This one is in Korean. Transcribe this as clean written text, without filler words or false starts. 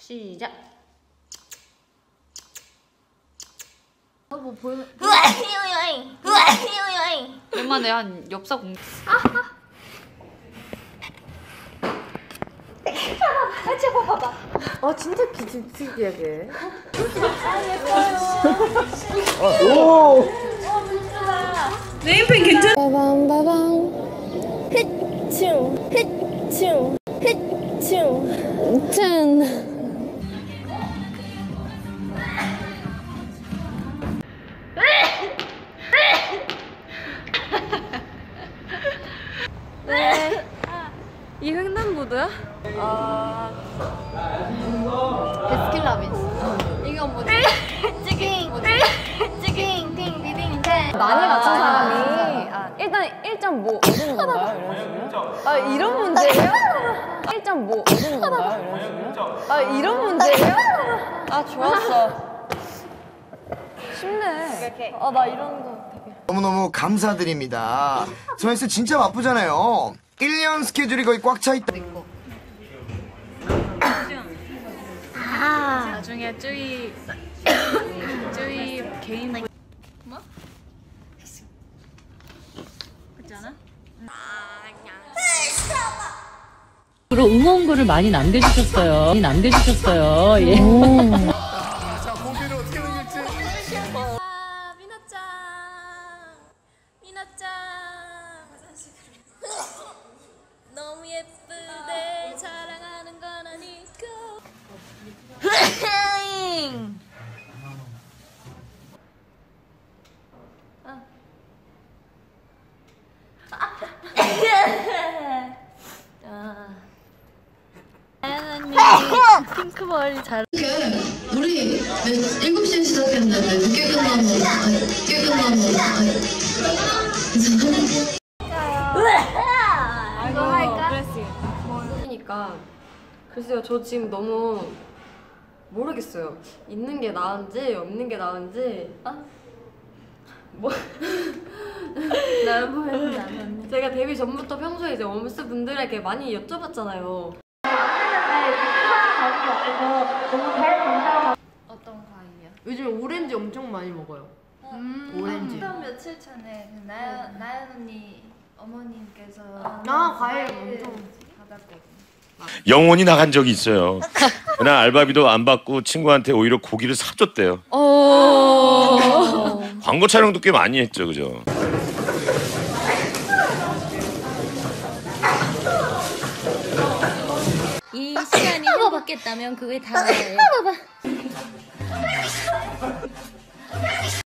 시작. 뭐 보여? 오랜만에 한 엽사 공. 봐봐. 진짜 특이하게. 오! 네임펜 괜찮? 빠밤빠밤. 흐충. 짠. 네. 이 횡단보도야? 베스킨라빈스. 이건 뭐지? 많이 맞춘 사람이 일단 1.5 얻는 건가요? 이런 식으로? 이런 문제예요? 1.5 얻는 건가요? 이런 식으로? 이런 문제예요? 좋았어. 쉽네. 나 이런 거 되게. 너무너무 감사드립니다. 소연씨 진짜 바쁘잖아요. 1년 스케줄이 거의 꽉 차 있다. 나중에 쯔이 개인 뭐? 그렇지 않아? 그리고 응원글을 많이 남겨주셨어요. 예. 자, 보기를 어떻게 생길지. 미나짱 너무 예쁘대. 자랑하는 건 아니고. 언니 핑크 머리 잘. 우리 7시에 시작했는데 늦게 끝나면 이거 할까? 그러니까 글쎄요, 저 지금 너무 모르겠어요. 있는 게 나은지 없는 게 나은지. 뭐 날 보였는데 안 봤네. 제가 데뷔 전부터 평소에 이제 웜스 분들에게 많이 여쭤봤잖아요. 어떤 과일이야? 요즘 오렌지 엄청 많이 먹어요. 오렌지. 한 며칠 전에 나연 언니 어머님께서 과일 엄청 받았거든요. 영혼이 나간 적이 있어요. 그날 알바비도 안 받고 친구한테 오히려 고기를 사줬대요. 광고 촬영도 꽤 많이 했죠, 그죠? 이 시간이 행복했다면 그게 다예요.